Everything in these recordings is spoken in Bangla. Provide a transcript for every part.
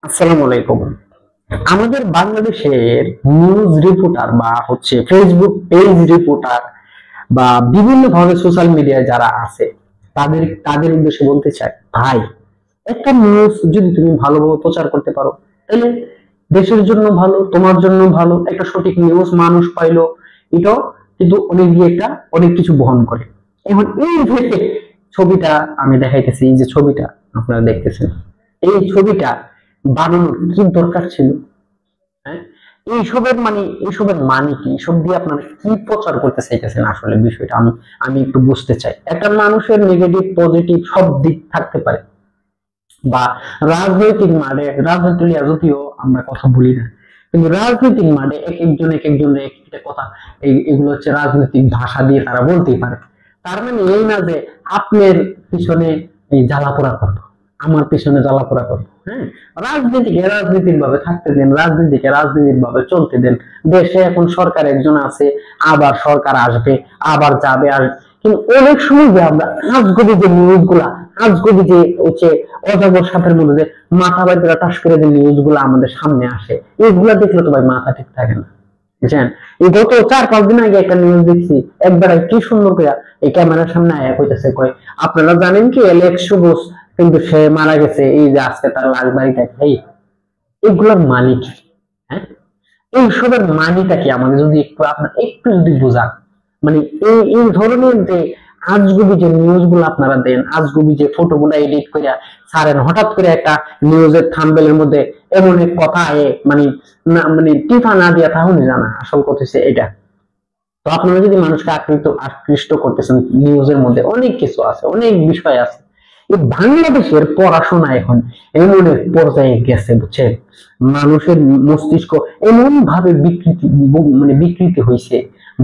আসসালামু আলাইকুম। আমাদের বাংলাদেশের নিউজ রিপোর্টার বা ফেসবুক পেজ রিপোর্টার বা বিভিন্ন ভাবে সোশ্যাল মিডিয়ায় যারা আছে তাদের উদ্দেশ্যে বলতে চাই, ভাই, একটা নিউজ যদি তুমি ভালোভাবে প্রচার করতে পারো তাহলে দেশের জন্য ভালো, তোমার জন্য ভালো। একটা সঠিক নিউজ মানুষ পাইলো, এটাও কিন্তু অনেক কিছু বহন করে। এখন এই যে ছবিটা আমি দেখাইতেছি, এই যে ছবিটা আপনারা দেখতেছেন, এই ছবিটা বানানোর কি দরকার ছিল? হ্যাঁ, এইসবের মানে কি? এইসব দিয়ে আপনারা কি প্রচার করতে চাইতেছেন? আসলে বিষয়টা আমি আমি একটু বুঝতে চাই। একটা মানুষের নেগেটিভ পজিটিভ সব দিক থাকতে পারে, বা রাজনৈতিক নিয়ে যদিও আমরা কথা বলি না, কিন্তু রাজনৈতিক মাঠে এক একজন এক একটা কথা, এগুলো রাজনৈতিক ভাষা দিয়ে তারা বলতেই পারে। তার মানে এই না যে আপনার পিছনে এই জ্বালাপোড়া করবো, আমার পিছনে জ্বালাপোড়া করবো। হ্যাঁ, রাজনীতিক ভাবে থাকতে দেন, রাজনীতিক ভাবে চলতে দেন। দেশে এখন সরকার একজন আছে, আবার সরকার আসবে, আবার যাবে। আর কিন্তু অনেক সময় যে আমরা আজগবি যে নিউজ গুলা, আজগবি যে অজগর সাপের মধ্যে যে মাথা বাইরে টাস করে যে নিউজ গুলা আমাদের সামনে আসে, এইগুলা দেখলে তো ভাই মাথা ঠিক থাকে না, বুঝছেন? এই গত 4-5 দিন আগে একটা নিউজ দেখছি, একবার কি সুন্দর করে এই ক্যামেরার সামনে আয়া কইতেছে, কয় আপনারা জানেন কি এলেক্স সুবোস কিন্তু সে মারা গেছে, এই যে আজকে তার লাশ বাড়িতে। এইগুলোর মানে কি? হ্যাঁ, এইসবের মানেটা কি আমাদের যদি একটু যদি বোঝান। মানে এই ধরনের যে আজগুবি যে নিউজ গুলো আপনারা দেন, আজগুবি যে ফটো গুলো এডিট করে ছাড়েন, হঠাৎ করে একটা নিউজের থাম্বনেলের মধ্যে এমন এক কথা মানে মানে টিফা না দিয়া তাহলে জানা আসল কথা হচ্ছে এটা। তো আপনারা যদি মানুষকে আকৃষ্ট করতেছেন, নিউজের মধ্যে অনেক কিছু আছে, অনেক বিষয় আছে। এই বাংলাদেশের পড়াশোনা এখন এমন এক পর্যায়ে গেছে, বুঝছেন? মানুষের মস্তিষ্ক এমন ভাবে বিকৃতি হয়েছে,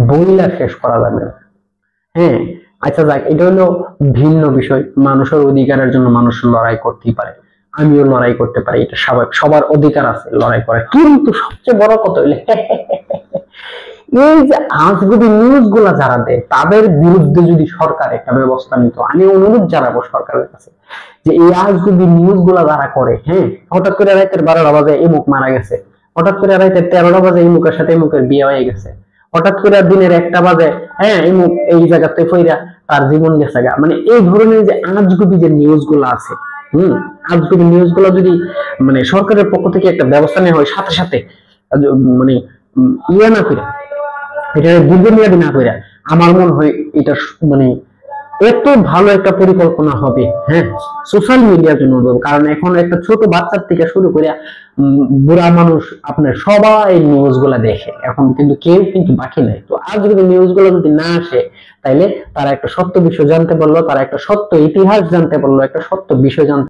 বইলা শেষ করা যাবে না। হ্যাঁ, আচ্ছা যাক, এটা হলো ভিন্ন বিষয়। মানুষের অধিকারের জন্য মানুষ লড়াই করতেই পারে, আমিও লড়াই করতে পারি, এটা স্বাভাবিক, সবার অধিকার আছে লড়াই করার। কিন্তু সবচেয়ে বড় কথা হইলে এই যে আজগুবি নিউজ গুলা যারা দেয় তাদের বিরুদ্ধে যদি সরকার একটা ব্যবস্থা নিত, আমি অনুরোধ জানাবো সরকারের কাছে যে এই আজগুবি নিউজ গুলা যারা করে, হ্যাঁ, হঠাৎ করে রাতের 12টা বাজে এমুক মারা গেছে, হঠাৎ করে রাতের 13টা বাজে এমুকের সাথে এমুকের বিয়ে হয়ে গেছে, হঠাৎ করে দিনের 1টা বাজে হ্যাঁ এমুক এই জায়গাতে ফইরা তার জীবন গেছে গা। মানে এই ধরনের যে আজগুবি যে নিউজ গুলা আছে, আজগুবি নিউজ গুলা যদি মানে সরকারের পক্ষ থেকে একটা ব্যবস্থা নেওয়া হয়, সাথে সাথে মানে ইয়ে না করে, এটা দীর্ঘমেয়াদী না করে, আমার মনে হয় এটা মানে এত ভালো একটা পরিকল্পনা হবে। হ্যাঁ, সোশ্যাল মিডিয়ার জন্য। কারণ এখন একটা ছোট বাচ্চার থেকে শুরু করে বুড়া মানুষ আপনার সবাই নিউজ গুলা দেখে, এখন কিন্তু কেউ কিন্তু বাকি নাই। তো আজ যদি নিউজ গুলো যদি না আসে, তাইলে তারা একটা সত্য বিষয় জানতে পারলো, তারা একটা সত্য ইতিহাস জানতে পারলো, একটা সত্য বিষয় জানতে